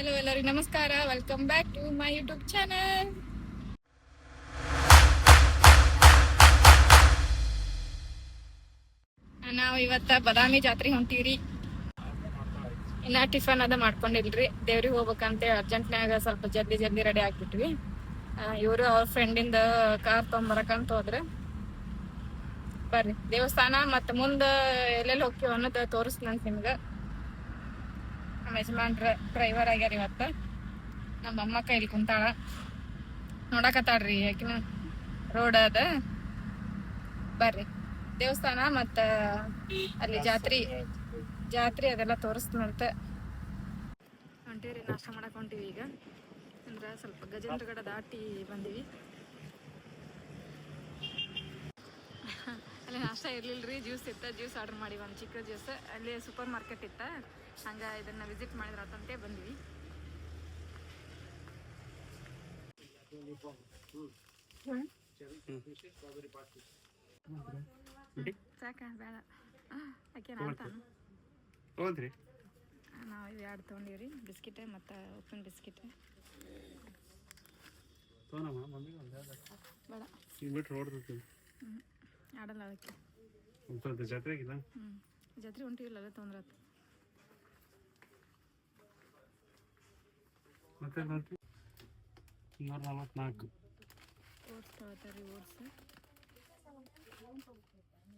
Hello ಎಲ್ಲರಿಗೂ ನಮಸ್ಕಾರ, welcome back to my YouTube channel. ನಾವು ಇವತ್ತ ಬದಾಮಿ ಜಾತ್ರೆಗೆ ಹೊಂಟೀವ್ರಿ. ಇನ್ನ ಟಿಫನ್ ಅದ ಮಾಡ್ಕೊಂಡಿಲ್ರಿ, ದೇವ್ರಿಗೆ ಹೋಗ್ಬೇಕಂತ ಅರ್ಜೆಂಟ್ನಾಗ ಸ್ವಲ್ಪ ಜಲ್ದಿ ರೆಡಿ ಆಗ್ಬಿಟ್ವಿ. ಇವರು ಅವ್ರ ಫ್ರೆಂಡಿಂದ ಕಾರ್ ತೊಗೊಂಬರಕಂತ ಹೋದ್ರೆ. ಬರ್ರಿ ದೇವಸ್ಥಾನ ಮತ್ತ ಮುಂದ ಎಲ್ಲೆಲ್ಲಿ ಹೋಗ್ತೀವಿ ಅನ್ನೋದು ತೋರಿಸ್ನಂತ ನಿಮ್ಗ. ನಮ್ಮ ಯಜಮಾನ್ರ ಡ್ರೈವರ್ ಆಗ್ಯಾರ ಇವತ್ತ. ನಮ್ಮ ಅಮ್ಮ ಕೈಲಿ ಕುಂತಾಳ, ನೋಡಕತ್ತಾಳ್ರಿ ಯಾಕಿನ ರೋಡ್ ಅದ. ಬರ್ರಿ ದೇವಸ್ಥಾನ ಮತ್ತ ಅಲ್ಲಿ ಜಾತ್ರೆ ಅದೆಲ್ಲ ತೋರಿಸ್ನಂತ ಹೊಂಟೀವ್ರಿ. ನಾಷ್ಟ ಮಾಡಕ್ ಹೊಂಟಿವಿ ಈಗ. ಅಂದ್ರ ಸ್ವಲ್ಪ ಗಜೇಂದ್ರಗಡ ದಾಟಿ ಬಂದಿವಿ. ಅಲ್ಲಿ ನಾಷ್ಟ ಇರ್ಲಿಲ್ರಿ, ಜ್ಯೂಸ್ ಇತ್ತ. ಜ್ಯೂಸ್ ಆರ್ಡರ್ ಮಾಡಿ ಒಂದು ಚಿಕ್ಕ ಜ್ಯೂಸ್. ಅಲ್ಲಿ ಸೂಪರ್ ಮಾರ್ಕೆಟ್ ಇತ್ತ, ಹಂಗ ಇದನ್ನ ವಿಸಿಟ್ ಮಾಡಿದ್ರಾತಂತೆ ಬಂದ್ವಿ. ಸಾಕ ಬೇಡ ಆಕೆ ನಾಡ್ತಾನ. ನಾವು ಇವು ಎರಡು ತೊಗೊಂಡಿವ್ರಿ, ಬಿಸ್ಕಿಟ್ ಮತ್ತು ಉಪ್ಪಿನ ಬಿಸ್ಕಿಟ್. ಬೇಡ ಆಡಲ್ಲ ಅದಕ್ಕೆ. ಜಾತ್ರೆ ಹೊಂಟಿವಿಲ್ಲ ಅಲ್ಲ ತೊಂದ್ರಾತು. Oats ತೊಗೊತಾರ್ರಿ, oats.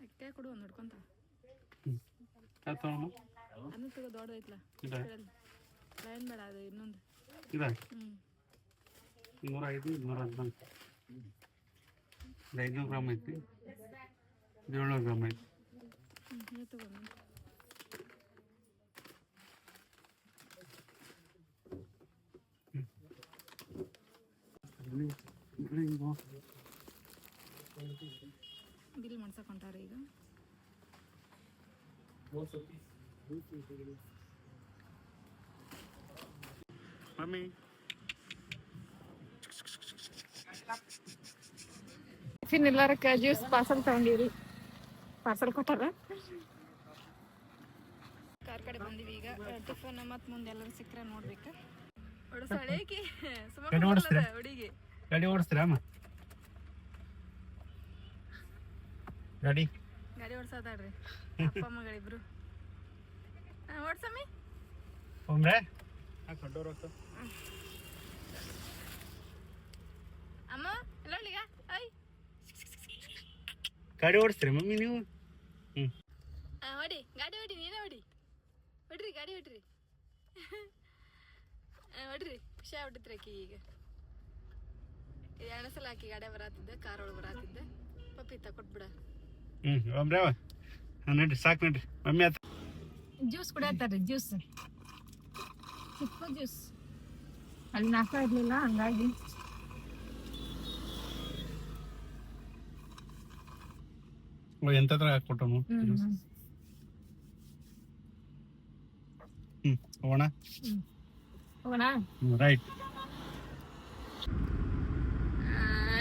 ಅಕ್ಕೆ ಕೊಡು ಒಂದು ಹಿಡ್ಕೊಂತ. ಅದನ್ನು ತಗೋ, ದೊಡ್ಡದೈತ್ಲ ಲೈನ್ ಬೇಡ, ಅದು ಇನ್ನೊಂದು. 500 ಗ್ರಾಮ್ ಐತಿ, 700 ಗ್ರಾಮ್ ಐತಿ. ನೀವು ತಗೊಂಡು ಬಿಲ್ ಮಾಡ್ಸಕ್ ಹೊಂಟಾರ ಈಗ. ಮಮ್ಮಿ ಟಿಫಿನ್ ಎಲ್ಲಾರಕ್ಕೆ ಜ್ಯೂಸ್ ಪಾರ್ಸಲ್ ತಗೊಂಡಿವ್ರಿ. ಪಾರ್ಸಲ್ ಕೊಟ್ಟಾರ. ಕಾರ್ ಕಡೆ ಬಂದಿವಿ ಈಗ. ಟಿಫನ್ ಮತ್ ಮುಂದೆ ಎಲ್ಲರೂ ಸಿಕ್ಕರೆ ನೋಡ್ಬೇಕು. ಹೊಡಸಳೇಕಿ ಹುಡುಗಿ ಗಾಡಿ ಓಡಿಸ್ತೀರಾ ಅಮ್ಮ? ಗಾಡಿ ಓಡ್ಸೋದಾಡ್ರಿ ಅಪ್ಪ ಮಗಳಿಬ್ರು. ಓಡ್ಸಮ್ಮಿ ಒಮ್ರೆ ಅಮ್ಮ ಎಲ್ಲ ಈಗ. ಗಾಡಿ ಓಡಿಸ್ತೀರಾ ಮಮ್ಮಿ ನೀವು? ಹೊಡಿ ಗಾಡಿ ಹೊಡಿ, ನೀನೇ ಹೊಡಿ. ಹೊಡ್ರಿ ಗಾಡಿ ಹೊಡ್ರಿ. ಹೊಡ್ರಿ ಖುಷಿ ಆಗ್ಬಿಟ್ಟಿತ್ರಿ ಆಕಿ. ಈಗ ಎರಡ ಸಲ ಆಕಿ ಗಾಡಿ ಬರಾತಿದ್ದೆ, ಕಾರ್ ಒಳಗೆ ಬರಾತಿದ್ದೆ. ಪಪ್ಪಿ ಕೊಟ್ಬಿಡ. ಒಮ್ರೆ ನಡ್ರಿ, ಸಾಕು ನಡ್ರಿ. ಮಮ್ಮಿ ಆತ ಜ್ಯೂಸ್ ಕುಡಿಯತ್ತಾರ್ರಿ, ಜ್ಯೂಸ್, ಚಿಕ್ಕ ಜ್ಯೂಸ್. ಅಲ್ಲಿ ನಾಷ್ಟ ಇರ್ಲಿಲ್ಲ, ಹಂಗಾಗಿ ಎಂತತ್ರ ಹಾಕ್ಕೊಟ್ಟನು. ಹೋಗೋಣ. ರೈಟ್.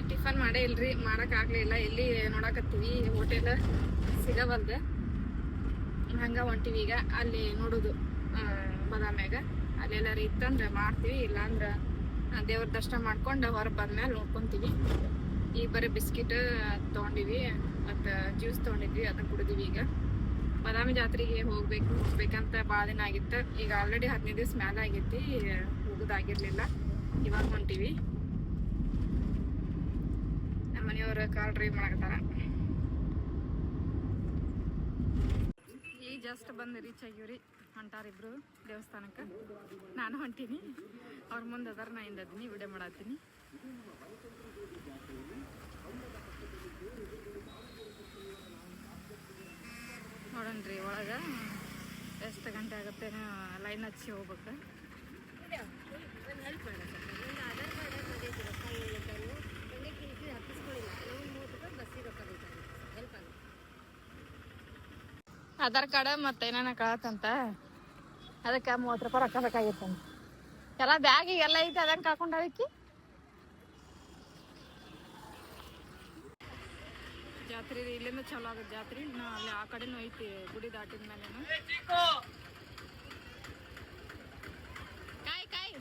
ಟಿಫನ್ ಮಾಡೇ ಇಲ್ರಿ, ಮಾಡಕ್ ಆಗ್ಲಿಲ್ಲ. ಎಲ್ಲಿ ನೋಡಕತ್ತೀವಿ, ಹೋಟೆಲ್ ಸಿಗವಲ್ದ. ಹಂಗ ಹೊಂಟಿವಿ ಈಗ. ಅಲ್ಲಿ ನೋಡುದು ಬದಾಮ್ಯಾಗ ಅಲ್ಲೆಲ್ಲಾರು ಇತ್ತಂದ್ರ ಮಾಡ್ತೀವಿ, ಇಲ್ಲಾಂದ್ರ ದೇವ್ರ ದರ್ಶನ ಮಾಡ್ಕೊಂಡು ಹೊರಗೆ ಬಂದ್ಮೇಲೆ ನೋಡ್ಕೊಂತೀವಿ. ಈಗ ಬರೀ ಬಿಸ್ಕಿಟ್ ತೊಗೊಂಡಿವಿ ಮತ್ತು ಜ್ಯೂಸ್ ತೊಗೊಂಡಿದ್ವಿ, ಅದನ್ನ ಕುಡಿದಿವಿ. ಈಗ ಬದಾಮಿ ಜಾತ್ರೆಗೆ ಹೋಗ್ಬೇಕಂತ ಭಾಳ ದಿನ ಆಗಿತ್ತು. ಈಗ ಆಲ್ರೆಡಿ 15 ದಿವಸ ಮ್ಯಾಲೆ ಆಗೈತಿ, ಹೋಗೋದಾಗಿರ್ಲಿಲ್ಲ. ಇವಾಗ ಹೊಂಟಿವಿ. ನಮ್ಮ ಮನೆಯವ್ರ ಕಾರ್ ಡ್ರೈವ್ ಮಾಡಕತ್ತಾರ. ಈಗ ಜಸ್ಟ್ ಬಂದು ರೀಚ್ ಆಗಿವ್ರಿ. ಹೊಂಟಾರಿಬ್ರು ದೇವಸ್ಥಾನಕ್ಕೆ. ನಾನು ಹೊಂಟೀನಿ, ಅವ್ರ ಮುಂದೆ ಅದಾರ, ನಾ ಹಿಂದದೀನಿ, ವಿಡಿಯೋ ಮಾಡತ್ತೀನಿ. ನೋಡನ್ರಿ ಒಳಗೆ ಎಷ್ಟು ಗಂಟೆ ಆಗುತ್ತೆ, ಲೈನ್ ಹಚ್ಚಿ ಹೋಗ್ಬೇಕು. ಆಧಾರ್ ಕಾರ್ಡ್ ಮತ್ತೆ ಏನಾನ ಕಳತ್ತಂತ, ಅದಕ್ಕೆ 30 ರೂಪಾಯಿ ರೊಕ್ಕ ಬೇಕಾಗಿತ್ತಂತ. ಎಲ್ಲ ಬ್ಯಾಗಿಗೆಲ್ಲ ಐತಿ, ಅದಂಗೆ ಕಳ್ಕೊಂಡಾಳಿಕ್ಕಿ. ಜಾತ್ರೆ ಇಲ್ಲಿಂದ ಚಲೋ ಆಗುತ್ತೆ ಜಾತ್ರೆ. ಇನ್ನು ಅಲ್ಲಿ ಆ ಕಡೆನೂ ಐತಿ, ಗುಡಿ ದಾಟಿದ ಮೇಲೇನು. ಕಾಯಿ ಕಾಯಿ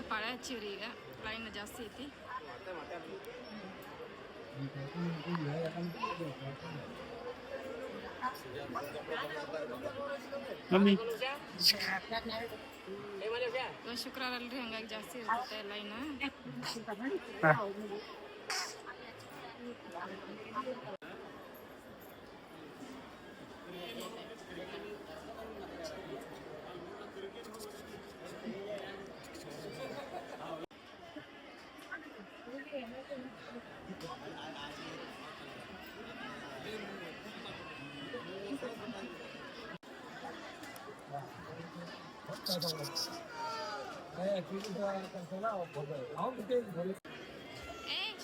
ಪಳೆ ಹಚ್ಚಿವ್ರಿ ಈಗ ಲೈನ್ ಜಾಸ್ತಿ ಐತಿ. ಶುಕ್ರವಾರ ಅಲ್ರಿ, ಹಂಗಾಗಿ ಜಾಸ್ತಿ ಇರುತ್ತೆ ಲೈನ್.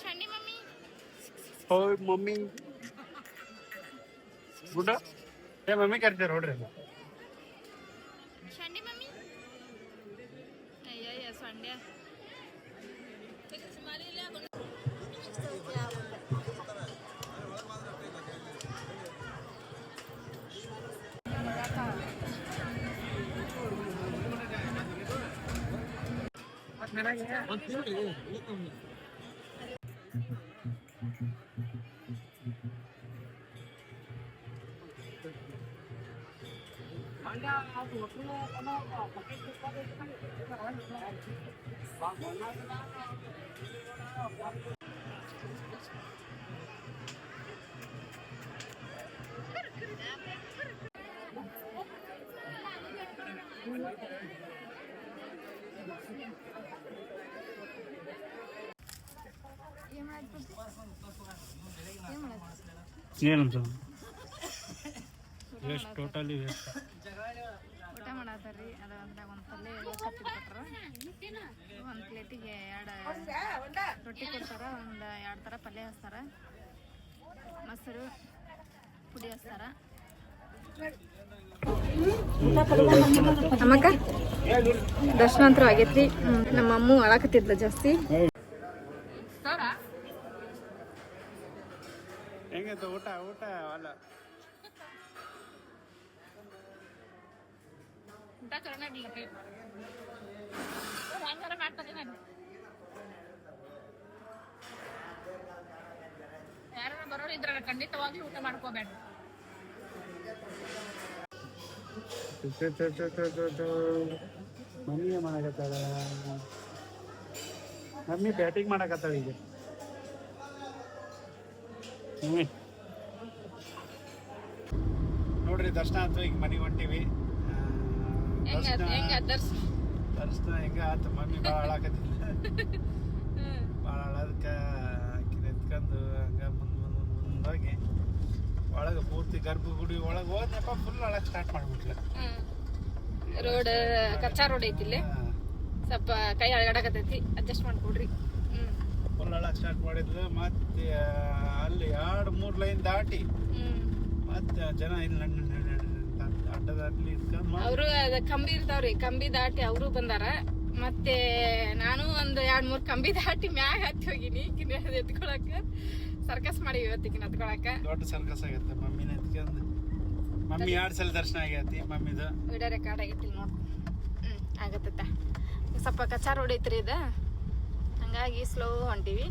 ಶಂಡಿ ಮಮ್ಮಿ, ಓಯ್ ಮಮ್ಮಿ ಗುಡ್ಡ ಏ ಮಮ್ಮಿ ಕರಿತಾರೆ ನೋಡ್ರಿ. ಶಂಡಿ ಮಮ್ಮಿ, ಅಯ್ಯ ಸಂಡೆ ಏನಂತ ವೇಸ್ಟ್, ಟೋಟಲಿ ವೇಸ್ಟ್. ಊಟ ಮಾಡತ್ತಾರ್ರಿ. ಅದ ಒಂದು ಪಲ್ಯ ಕೊಟ್ಟಾರ, ಒಂದು ಪ್ಲೇಟಿಗೆ 2 ರೊಟ್ಟಿ ಕೊಡ್ತಾರ, ಒಂದು 2 ಥರ ಪಲ್ಯ ಹಚ್ತಾರ, ಮೊಸರು ಪುಡಿ ಹಚ್ತಾರ. ನಮಗ ದರ್ಶನ ಅಂತೂ ಆಗೈತ್ರಿ. ನಮ್ಮ ಅಮ್ಮು ಅಳಕತ್ತಿದ್ಲ ಜಾಸ್ತಿ. ಹೆಂಗೈತೆ ಊಟ? ಊಟ ಅಲ್ಲ ಯಾರ ಬರೋರು ಇದ್ರ ಖಂಡಿತವಾಗ್ಲೂ ಊಟ ಮಾಡ್ಕೋಬೇಡ. ಮಮ್ಮಿ ಮಾಡಕತ್ತಾಳ, ಮಮ್ಮಿ ಬ್ಯಾಟಿಂಗ್ ಮಾಡಕತ್ತಾಳ ಈಗ. ನೋಡ್ರಿ ದರ್ಶನ ಆಯ್ತು, ಈಗ ಮನೆಗೆ ಹೊಂಟಿವಿ. ದರ್ಶನ ಹೆಂಗ ಆತು? ಮಮ್ಮಿ ಭಾಳ ಹಾಳಾಕತ್ತಿಲ್ಲ, ಭಾಳ ಹಾಳದಕ್ಕೆ ಆಕಿನ ಎತ್ಕೊಂಡು ಹಂಗ ಮುಂದೋಗಿ ಒಳಗೆ ಪೂರ್ತಿ ಗರ್ಭಗುಡಿ ಒಳಗೆ ಹೋದ್ನಪ್ಪ, ಫುಲ್ ಒಳಗೆ ಸ್ಟಾರ್ಟ್ ಮಾಡ್ಬಿಟ್ಲ. ರೋಡ್ ಕಚ್ಚಾ ರೋಡ್ ಐತಿ ಇಲ್ಲಿ, ಸ್ವಲ್ಪ ಕೈ ಅಳಗಾಡಕತ್ತೈತಿ, ಅಡ್ಜಸ್ಟ್ ಮಾಡ್ಕೊಡ್ರಿ. ಫುಲ್ ಒಳಗೆ ಸ್ಟಾರ್ಟ್ ಮಾಡಿದ್ಲು. ಮತ್ತೆ ಅಲ್ಲಿ 2-3 ಲೈನ್ ದಾಟಿ ಮತ್ತೆ ಜನ ಇಲ್ಲಿ ಅಡ್ಡದಾಡ್ಲಿ ಇಟ್ಕೊಂಡು ಅವರು ಕಂಬಿ ಇರ್ತಾವ್ರಿ, ಕಂಬಿ ದಾಟಿ ಅವರು ಬಂದಾರ. ಮತ್ತೆ ನಾನು ಒಂದು 2-3 ಕಂಬಿ ದಾಟಿ ಮ್ಯಾಗ ಹತ್ತಿ ಹೋಗಿನಿ ಎತ್ಕೊಳಕ. ಸರ್ಕಸ್ ಮಾಡಿ ಇವತ್ತಿಗಿನ ಎತ್ಕೊಳಕ ದೊಡ್ಡ ಸರ್ಕಸ್ ಆಗತ್ತೆ. ಮಮ್ಮಿನ ಎತ್ಕೊಂಡು ಮಮ್ಮಿ 2 ಸಲ ದರ್ಶನ ಆಗೈತಿ ಮಮ್ಮಿದು. ವಿಡಿಯೋ ರೆಕಾರ್ಡ್ ಆಗೈತಿ ನೋಡ್. ಆಗತ್ತ ಸ್ವಲ್ಪ ಕಚ್ಚಾ ರೋಡ್ ಐತ್ರಿ ಇದ, ಹಂಗಾಗಿ ಸ್ಲೋ ಹೊಂಟಿವಿ.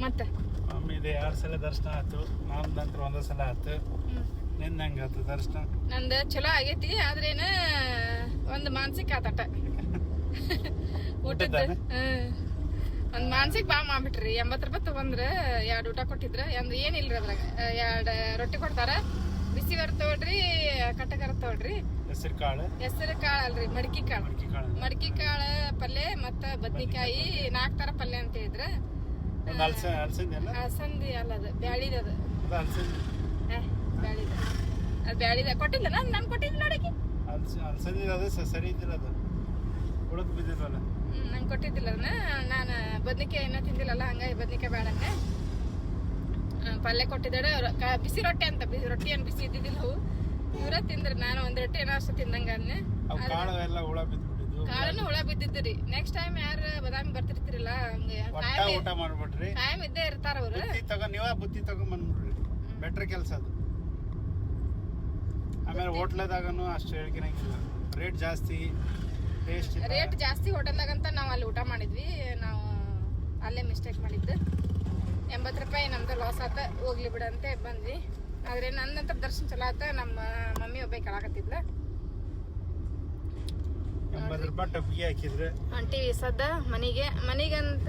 ಮತ್ತೆ ಮಮ್ಮಿದೆ 2 ಸಲ ದರ್ಶನ ಆಯ್ತು, ನಮ್ದಂತ್ರ 1 ಸಲ ಆಯ್ತು. ನಿಂದ ಹೆಂಗಾಯ್ತು ದರ್ಶನ? ನಂದು ಚಲೋ ಆಗೈತಿ, ಆದ್ರೇನ ಒಂದು ಮಾನಸಿಕ ಆತಟ ಊಟದ. ಒಂದ್ ಮಾನಸಿಕ ಬಾ ಮಾಡ್ಬಿಟ್ರಿ. 80 ರೂಪಾಯಿ ತಗೊಂಡ್ರ 2 ಊಟ ಕೊಟ್ಟಿದ್ರ. ಏನಿಲ್ರಿ ಅದ್ರಾಗ 2 ರೊಟ್ಟಿ ಕೊಡ್ತಾರ, ಬಿಸಿವರ್ ತಗೊಳ್ರಿ, ಕಟ್ಟಗಾರ ತಗೊಳ್ರಿ. ಹೆಸರು ಕಾಳು ಅಲ್ರಿ, ಮಡಕಿ ಕಾಳು ಪಲ್ಯ ಮತ್ತ ಬದ್ನಿಕಾಯಿ 4 ತರ ಪಲ್ಯ ಅಂತ ಹೇಳಿದ್ರ. ಅಲಸಂದಿ ಅಲ್ಲ, ಅದು ಬ್ಯಾಳಿದ. ಅದು ಬ್ಯಾಳಿದ, ಅದು ಬ್ಯಾಳಿದ ಕೊಟ್ಟಿಲ್ಲ. ನಾನು ಕೊಟ್ಟಿದ್ದಿಲ್ಲ ಅಡಿಗೆ. ಅಲಸಂದಿ ಅದು ಸರಿ ಇದ್ದಿಲ್ಲ, ಅದು ಉಳಕ್ ಬಿದ್ದಿರಲ್ಲ. ನಂಗೆ ಕೊಟ್ಟಿದ್ದಿಲ್ಲ ಅದನ್ನ. ನಾನು ಬದ್ನಿಕಾಯಿ ಏನೋ ತಿಂದಿಲ್ಲಲ್ಲ, ಹಂಗಾಗಿ ಬದ್ನಿಕಾಯಿ ಬೇಡಂದೆ. ಪಲ್ಯ ಕೊಟ್ಟಿದ್ದಾಳೆ. ಬಿಸಿ ರೊಟ್ಟಿ ಅಂತ, ಬಿಸಿ ರೊಟ್ಟಿ ಏನ್ ಬಿಸಿ ಇದ್ದಿದ್ದಿಲ್ಲ ಅವು. ಇವ್ರ ತಿಂದ್ರಿ, ನಾನು ಒಂದ್ ರೊಟ್ಟಿ ಏನೋ ಅಷ್ಟು ತಿಂದಂಗ ಅನ್ನೆ. ಕಾಳು ಹುಳ ಬಿದ್ಬಿಟ್ಟಿದ್ವು. ಕಾಳನ್ನು ಹುಳ ಬಿದ್ದಿದ್ರಿ. ನೆಕ್ಸ್ಟ್ ಟೈಮ್ ಯಾರ ಬದಾಮಿ ಬರ್ತಿರ್ತಿರಲ್ಲ, ಊಟ ಮಾಡ್ಬಿಟ್ರಿ. ಕಾಯಂ ಇದ್ದೇ ಇರ್ತಾರ ಅವ್ರು. ನೀವ ಬುತ್ತಿ ತಗೊಂಡ್ಬಂದ್ಬಿಡ್ರಿ, ಬೆಟ್ರ್ ಕೆಲ್ಸ ಅದು. ಆಮೇಲೆ ಹೋಟ್ಲದಾಗನು ಅಷ್ಟು ಹೇಳ್ಕಿರಂಗಿಲ್ಲ, ರೇಟ್ ಜಾಸ್ತಿ, ಟೇಸ್ಟ್ ರೇಟ್ ಜಾಸ್ತಿ ಹೋಟೆಲ್ದಾಗಂತ ನಾವು ಅಲ್ಲಿ ಊಟ ಮಾಡಿದ್ವಿ. ನಾವು ಅಲ್ಲೇ ಮಿಸ್ಟೇಕ್ ಮಾಡಿದ್ದು. 80 ರೂಪಾಯಿ ನಮ್ದು ಲಾಸ್ ಆತ, ಹೋಗ್ಲಿ ಬಿಡಂತೆ ಬಂದ್ವಿ. ಆದ್ರೆ ನಂದಂತ ದರ್ಶನ ಚಲೋ ಆತ. ನಮ್ಮ ಮಮ್ಮಿ ಒಬ್ಬ ಕೇಳಾಕತ್ತಿದ್ಲ, 80 ರೂಪಾಯಿ ಟಬ್ಬಿಗೆ ಹಾಕಿದ್ರೆ ಆಂಟಿ ಸದ್ದ ಮನಿಗಂತ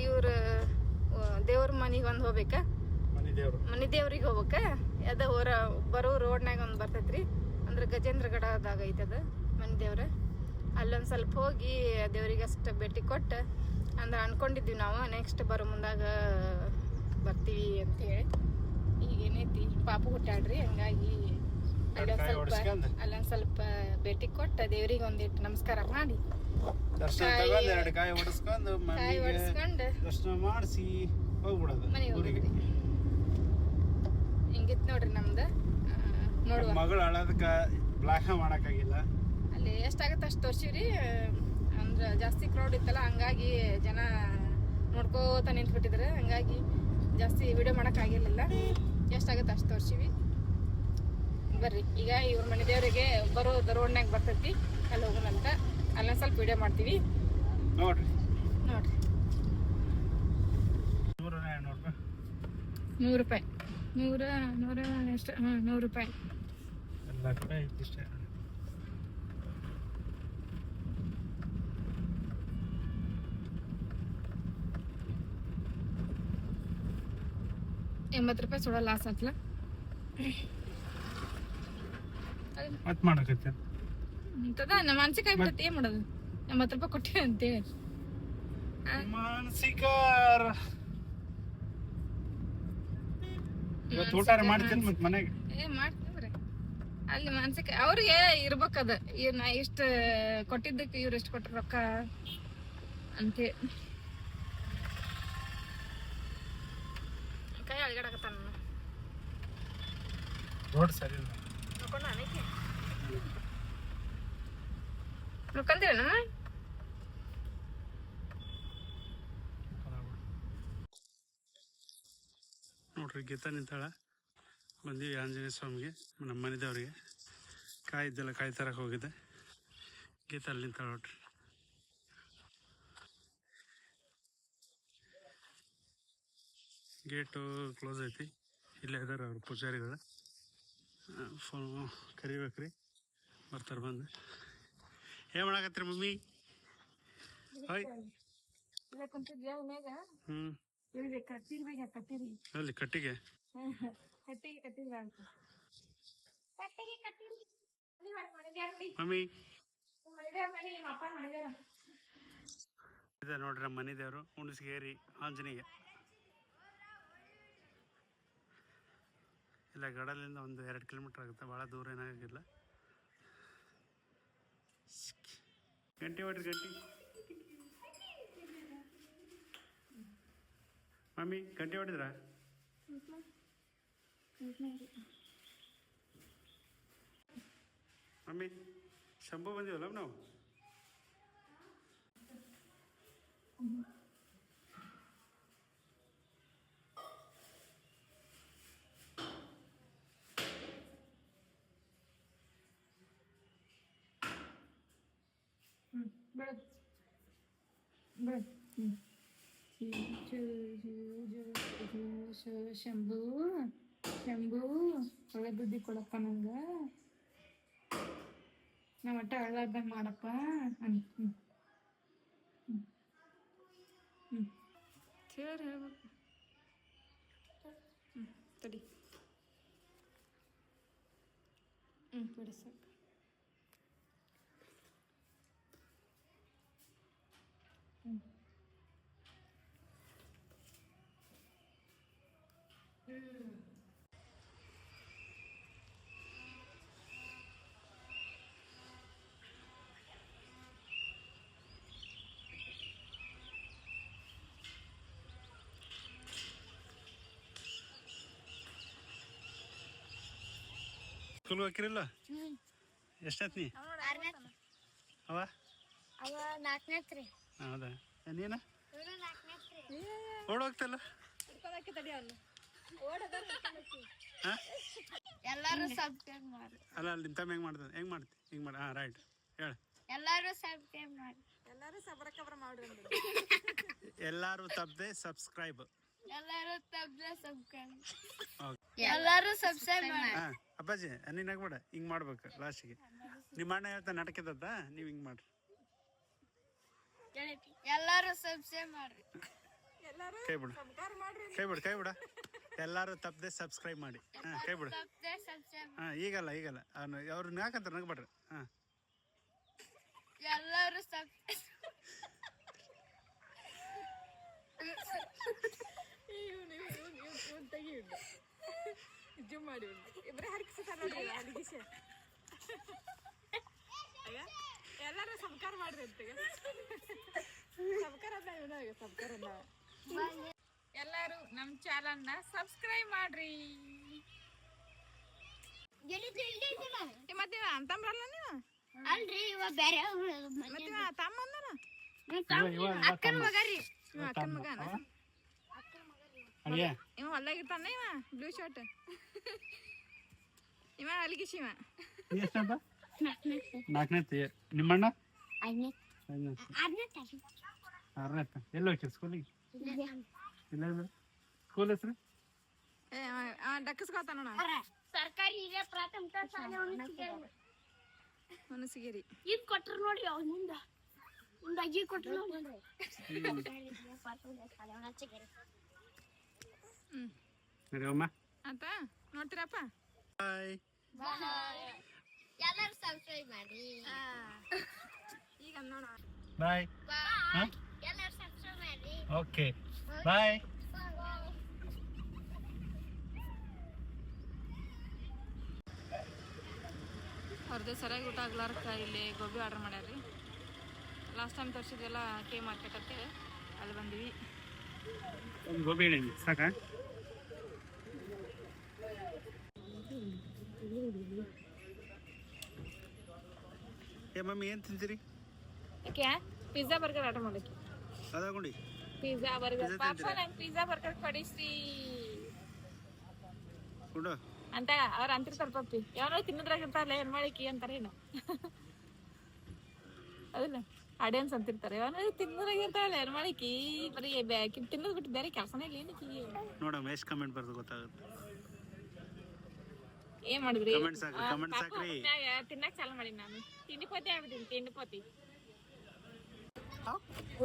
ಇವ್ರ ದೇವ್ರ ಮನಿಗೆ ಒಂದು ಹೋಗ್ಬೇಕ, ಮನಿ ದೇವ್ರಿಗೆ ಹೋಗ್ಬೇಕ. ಅದ ಬರೋ ರೋಡ್ನಾಗ ಒಂದು ಬರ್ತೈತ್ರಿ, ಅಂದ್ರೆ ಗಜೇಂದ್ರಗಡದಾಗ ಐತದ ಮನಿ ದೇವ್ರ. ಅಲ್ಲೊಂದು ಸ್ವಲ್ಪ ಹೋಗಿ ದೇವ್ರಿಗೆ ಅಷ್ಟು ಭೇಟಿ ಕೊಟ್ಟು ಅಂದ್ರೆ ಅನ್ಕೊಂಡಿದ್ವಿ ನಾವು ನೆಕ್ಸ್ಟ್ ಬರೋ ಮುಂದಾಗ ಬರ್ತೀವಿ ಅಂತ ಹೇಳಿ. ಈಗ ಏನೈತಿ ಪಾಪು ಹುಟ್ಟಾಡ್ರಿ, ಹಂಗಾಗಿ ಅಲ್ಲೊಂದ್ ಸ್ವಲ್ಪ ಭೇಟಿ ಕೊಟ್ಟ ದೇವ್ರಿಗೆ ಒಂದಿಟ್ಟು ನಮಸ್ಕಾರ ಮಾಡಿ ಕಾಯಿ ಹೊಡಿಸ್ಕೊಂಡು ದರ್ಶನ ಮಾಡಿಸಿ ಹೋಗ್ಬಿಡೋದು ಮನೆಗೆ ಹೋಗ್ಬಿಡ್ರಿ. ಹಿಂಗಿತ್ ನೋಡ್ರಿ ನಮ್ದು. ನೋಡುವ ಮಗಳು ಅಳದಕ್ಕ ಬ್ಲಾಕ್ ಮಾಡಕ್ಕಾಗಿಲ್ಲ. ಅಲ್ಲಿ ಎಷ್ಟಾಗತ್ತೆ ಅಷ್ಟು ತೋರ್ಸಿವ್ರಿ. ಅಂದ್ರೆ ಜಾಸ್ತಿ ಕ್ರೌಡ್ ಇತ್ತಲ್ಲ, ಹಂಗಾಗಿ ಜನ ನೋಡ್ಕೋತ ನಿಂತ್ಬಿಟ್ಟಿದ್ರು. ಹಂಗಾಗಿ ಜಾಸ್ತಿ ವಿಡಿಯೋ ಮಾಡಕ್ ಆಗಿರ್ಲಿಲ್ಲ. ಎಷ್ಟಾಗತ್ತೆ ಅಷ್ಟು ತೋರ್ಸಿವಿ. ಬರ್ರಿ ಈಗ ಇವ್ರ ಮನೆ ದೇವರಿಗೆ ಬರೋದು ರೋಡ್ನಾಗ ಬರ್ತೈತಿ, ಅಲ್ಲಿ ಹೋಗೋಣಂತ. ಅಲ್ಲೊಂದ್ ಸ್ವಲ್ಪ ವಿಡಿಯೋ ಮಾಡ್ತೀವಿ, ನೋಡ್ರಿ. 100 ರೂಪಾಯಿ 100 ಎಷ್ಟು? 100 ರೂಪಾಯಿ. ಎಲ್ಲ ಕಡೆ ಇಷ್ಟೇ. ₹80 ಸುಡ ಲಾಸ್ ಆತ್ಲ. ಮತ್ ಮಾಡಕತ್ತೆ ಅಂತದ ನಮ್ಮ ಮಾನಸಿಕ ಆಗ್ಬಿಡುತ್ತೆ. ಏನ್ ಮಾಡೋದು, ₹80 ಕೊಟ್ಟಿವಿ ಅಂತೇಳಿ ಮಾನಸಿಕ. ಇವತ್ತು ಊಟ ಮಾಡ್ತೀನಿ ಮತ್ ಮನೆಗೆ ಮಾಡ್ತಿವ್ರಿ. ಅಲ್ಲಿ ಮಾನಸಿಕ ಅವ್ರಿಗೆ ಇರ್ಬೇಕದ, ನಾ ಇಷ್ಟ ಕೊಟ್ಟಿದ್ದಕ್ಕೆ ಇವ್ರು ಎಷ್ಟು ಕೊಟ್ರ ರೊಕ್ಕ ಅಂತೇಳಿ. ಕೈ ಅಳಗಡಕತ್ತ ರೋಡ್ ಸರಿ ಇಲ್ಲ. ನೋಡ್ಕೊಂತೀರ ನೋಡ್ರಿ, ಗೀತಾ ನಿಂತಾಳ. ಬಂದೀವಿ ಆಂಜನೇಯ ಸ್ವಾಮಿಗೆ, ನಮ್ಮ ಮನೆದವ್ರಿಗೆ. ಕಾಯಿ ಇದ್ದೆಲ್ಲ ಕಾಯಿ ತರಕ್ಕೆ ಹೋಗಿದ್ದೆ. ಗೀತಾ ಅಲ್ಲಿ ನಿಂತಾಳ ನೋಡ್ರಿ. ಗೇಟು ಕ್ಲೋಸ್ ಐತಿ. ಇಲ್ಲೇ ಇದಾರೆ ಅವ್ರು ಪೂಜಾರಿಗಳು. ಫೋನು ಕರಿಬೇಕ್ರಿ, ಬರ್ತಾರೆ ಬಂದು. ಏನ್ ಮಾಡಾಕತ್ರಿ ಮಮ್ಮಿ? ಹೋಯ್ ಅಲ್ಲಿ ಕಟ್ಟಿಗೆ ಮಮ್ಮಿ ಇದೆ ನೋಡ್ರಿ, ನಮ್ಮ ಮನೆ ದೇವರು ಹುಣಸಗೇರಿ ಆಂಜನೇಯ. ಇಲ್ಲ ಗಡಲಿಂದ ಒಂದು 2 ಕಿಲೋಮೀಟರ್ ಆಗುತ್ತೆ, ಭಾಳ ದೂರ ಏನಾಗಿಲ್ಲ. ಗಂಟೆ ಹೊಡ್ರಿ, ಗಂಟೆ ಮಮ್ಮಿ, ಗಂಟೆ ಹೊಡಿದ್ರ? ಮಮ್ಮಿ, ಶಂಭು ಬಂದೀವಲ್ಲ ನಾವು. ಶಂಭು ಒಳ್ಳೆ ಬುದ್ಧಿ ಕೊಡಪ್ಪ ನಂಗ. ನಾವ್ ಒಟ್ಟ ಅಳ್ಳಾರ್ದಂಗ ಮಾಡಪ್ಪ. ಸರಿ ಹೇಳ್ಬೇಕು. ತಡಿ. ಬಿಡಿ ಸಾಕು. ಸ್ಕೂಲ್ಗೆ ಹೋಗಿರಿಲ್ಲ ಎಷ್ಟೈತ್ ನೀ ಅವ ಅವ 4ನೇತ್ರಿ ಹೌದಾ ನೀನು ಓಡೋಗ್ತಲ್ಲ ಎಲ್ಲರೂ ಸಬ್ಸ್ಕ್ರೈಬ್ ಮಾಡಿ ಅಲ್ಲ ಅಲ್ಲಿ ನಿಮ್ಮ ತಮ್ಮ ಹೆಂಗೆ ಮಾಡ್ದೆ ಹೆಂಗೆ ಮಾಡ್ತಿ ಹಿಂಗೆ ಮಾಡಿ ಹಾಂ ರೈಟ್ ಹೇಳು ಎಲ್ಲರೂ ಸಬ್ಸ್ಕ್ರೈಬ್ ಮಾಡಿ ಎಲ್ಲರೂ ಸಬ್ರ ಮಾಡ್ರಿ ಎಲ್ಲರೂ ತಪ್ಪದೆ ಸಬ್ಸ್ಕ್ರೈಬ್ ಎಲ್ಲರೂ ಸಬ್ಸ್ಕ್ರೈಬ್ ಓಕೆ ಎಲ್ಲರೂ ಸಬ್ಸ್ಕ್ರೈಬ್ ಮಾಡಿ ಹಾಂ ಅಪ್ಪಾಜಿ ನೀನು ಆಗ್ಬೇಡ ಹಿಂಗೆ ಮಾಡ್ಬೇಕು ಲಾಸ್ಟಿಗೆ ನಿಮ್ಮ ಅಣ್ಣ ಹೇಳ್ತಾ ನಾಟಕದತ್ತ ನೀವು ಹಿಂಗೆ ಮಾಡ್ರಿ ಎಲ್ಲರೂ ಸಬ್ಸ್ಕ್ರೈಬ್ ಮಾಡ್ರಿ ಕೈ ಬಿಡು ಕೈ ಬಿಡ ಎಲ್ಲರೂ ತಪ್ಪದೆ ಸಬ್ಸ್ಕ್ರೈಬ್ ಮಾಡಿ ಹಾಂ ಕೈ ಬಿಡು ಸಬ್ಸ್ಕ್ರೈಬ್ ಹಾಂ ಈಗಲ್ಲ ಅವ್ರನ್ನ ಯಾಕಂತ ನಗಬೇಡ್ರಿ ಹಾಂ ಎಲ್ಲರೂ ಜುಮ್ ಮಾಡಿ ಇಬ್ಬರೇ ಹರಕಿಸ್ತಾರ ನೋಡ್ರಿ ಅಡಿಗೆ ಎಲ್ಲರೂ ಸಂಸ್ಕಾರ ಮಾಡ್ರಿ ಅಂತೀಗ ಸಂಸ್ಕಾರ ಎಲ್ಲರೂ ನಮ್ಮ ಚಾನಲ್ನ ಸಬ್ಸ್ಕ್ರೈಬ್ ಮಾಡ್ರಿ ಮತ್ತೆ ಅಂತಂಬ್ರಲ್ಲ ನೀವು ಅಲ್ರಿ ಇವ ಬೇರೆ ಮತ್ತೆ ತಮ್ಮಂದನ ಅಕ್ಕನ ಮಗ ರೀ ಅಕ್ಕನ ಮಗನ ಅಯ್ಯ ಇವ ಹೊಲ್ದಾಗಿರ್ತಾನ ಇವ ಬ್ಲೂ ಶರ್ಟ್ ಇವ ಅಲ್ಲಿಗೆ ಶಿವ ಎಷ್ಟಂತ 4ನೇ ನಿಮ್ಮಣ್ಣ ಆರನೇ 6ನೇ ಎಲ್ಲಿ ಹೋಗ್ತೀರಿ ಸ್ಕೂಲಿಗೆ ಇಲ್ಲ ಸ್ಕೂಲ್ ಹೆಸರು ಡಕ್ಕಸ್ಕೋತಾನ ಸರ್ಕಾರಿ ಹಿರಿಯ ಪ್ರಾಥಮಿಕ ಶಾಲೆ ಹುಣಸಗಿರಿ ಇದ್ ಕೊಟ್ರು ನೋಡ್ರಿ ಅವ್ನ ಮುಂದ ಅಜ್ಜಿ ಕೊಟ್ರು ನೋಡ್ರಿ ನಡಿಯಮ್ಮ ಆತ ನೋಡ್ತೀರಪ್ಪ ಬಾಯ್ ಎಲ್ಲರೂ ಸಬ್ಸ್ಕ್ರೈಬ್ ಮಾಡಿ ಈಗ ನೋಡ ಬಾಯ್ ಎಲ್ಲರೂ ಸಬ್ಸ್ಕ್ರೈಬ್ ಮಾಡಿ ಓಕೆ ಬಾಯ್ ಅವ್ರದ್ದು ಸರಿಯಾಗಿ ಊಟ ಆಗ್ಲಾರ್ಕ ಇಲ್ಲಿ ಗೋಬಿ ಆರ್ಡರ್ ಮಾಡ್ಯಾರ್ರಿ ಲಾಸ್ಟ್ ಟೈಮ್ ತೋರಿಸಿದ್ವೆಲ್ಲ ಕೆ ಮಾರ್ಕೆಟ್ ಅಂತೇಳಿ ಅಲ್ಲಿ ಬಂದ್ವಿ ಒಂದು ಗೋಬಿ ಹೇಳಿ ಸಾಕಾ ಏ ಮಮ್ಮಿ ಏನು ತಿಂತೀರಿ ಯಾಕೆ ಪಿಜ್ಜಾ ಬರ್ಗರ್ ಆರ್ಡರ್ ಮಾಡಕ್ಕೆ ಅದಾಗೊಂಡಿ ಪಿಜ್ಜಾ ಬರ್ಗರ್ Pizza ಪಾಪ ತಿಂತೀರಾ? ನಂಗೆ ಪಿಜ್ಜಾ ಬರ್ಗರ್ ಕೊಡಿಸ್ರಿ ಕೊಡು ಅಂತ ಅವ್ರು ಅಂತಿರ್ತಾರ ಪಪ್ಪಿ ಯಾರೋ ತಿನ್ನೋದ್ರಾಗ ಇರ್ತಾರಲ್ಲ ಏನ್ ಮಾಡಿಕಿ ಅಂತಾರ ಏನು ಅದಲ್ಲ ಆಡಿಯನ್ಸ್ ಅಂತಿರ್ತಾರೆ ಯಾರೋ ತಿನ್ನೋದ್ರಾಗ ಇರ್ತಾರಲ್ಲ ಏನ್ ಮಾಡಿಕಿ ಬರೀ ತಿನ್ನೋದ್ ಬಿಟ್ಟು ಬೇರೆ ಕೆಲಸನೇ ಇಲ್ಲ ಏನಕ್ಕೆ ನೋಡಮ್ಮ ಎಷ್ಟು ಕಮೆಂಟ್ ಬರ್ದು ಗೊತ್ತಾಗುತ್ತೆ ಏನ್ ಮಾಡಿದ್ರಿ Comments ಹಾಕ್ರಿ, comments ಹಾಕ್ರಿ. ತಿನ್ನಕ್ ಚಾಲು ಮಾಡಿ ನಾನು ತಿಂಡಿಪತಿ ಆಗ್ಬಿಟ್ಟಿನಿ ತಿಂಡಿಪತಿ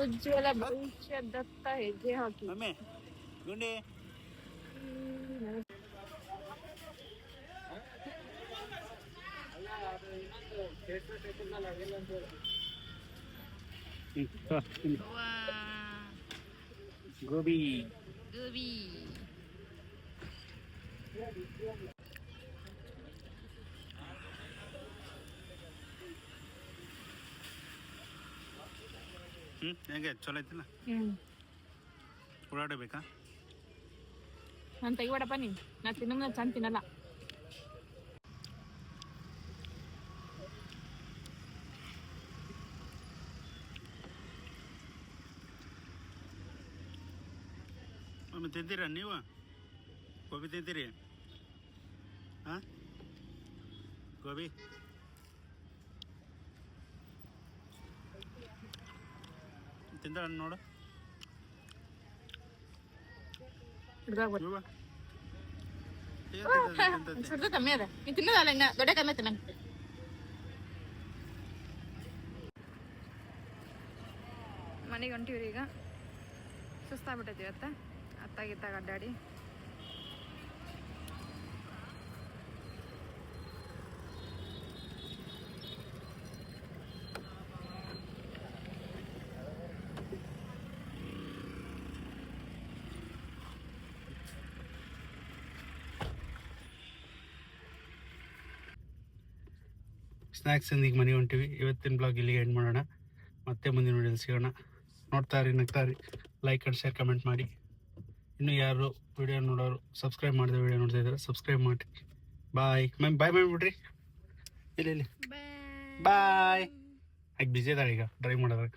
ಉಜ್ವಲ ಭವಿಷ್ಯದತ್ತ ಹೆಜ್ಜೆ ಹಾಕಿ ಮಮ್ಮಿ ಗುಂಡಿ ಗೋಬಿ ಗೋಬಿ ಹೆಂಗೆ ಚಲೋ ಐತಿಲ್ಲ ಓಡಾಡಬೇಕಾ ನಾನು ತೆಗಿಬೇಡಪ್ಪ ನೀನು ನಾ ತಿನ್ನೋದು ಚಂದ ತಿನ್ನಲ್ಲ ಮಮ್ಮಿ ತಿಂತೀರಾ ನೀವು ಗೋಬಿ ತಿಂತೀರಿ ಹಾಂ ಗೋಬಿ ತಿಂತಾಳ ನೋಡು ಹಿಡ್ದಾಗ್ಬಿಟ್ಟು ಇವ ಸುಡ್ದು ಕಮ್ಮಿ ಅದ ನೀನು ತಿನ್ನೋದಲ್ಲ ಇನ್ನ ದೊಡ್ಡ ಕಮ್ಮಿ ತಿನ್ನ ಮನೆಗೆ ಹೊಂಟಿವ್ರಿ ಈಗ ಸುಸ್ತಾಗ್ಬಿಟ್ಟೈತಿ ಇವತ್ತು ಅತ್ತಾಗಿತ್ತಾಗ ಅಡ್ಡಾಡಿ ಸ್ನ್ಯಾಕ್ಸ್ ಈಗ ಮನೆ ಹೊಂಟಿವಿ ಇವತ್ತಿನ ಬ್ಲಾಗ್ ಇಲ್ಲಿಗೆ ಎಂಡ್ ಮಾಡೋಣ ಮತ್ತೆ ಮುಂದಿನ ವಿಡಿಯೋಲಿ ಸಿಗೋಣ ನೋಡ್ತಾರಿ ನಗ್ತಾರಿ ಲೈಕ್ ಆ್ಯಂಡ್ ಶೇರ್ ಕಮೆಂಟ್ ಮಾಡಿ ಇನ್ನೂ ಯಾರು ವಿಡಿಯೋ ನೋಡೋರು ಸಬ್ಸ್ಕ್ರೈಬ್ ಮಾಡಿದ ವಿಡಿಯೋ ನೋಡ್ತಾ ಇದ್ದಾರೆ ಸಬ್ಸ್ಕ್ರೈಬ್ ಮಾಡಿ ಬಾಯ್ ಮಮ್ಮಿ ಬಾಯ್ ಮಾಡಿಬಿಡ್ರಿ. ಇಲ್ಲ ಬಾಯ್. ಆಕೆ ಬಿಜಿ ಅದಾಳ ಈಗ ಡ್ರೈವ್ ಮಾಡೋದಾಗ.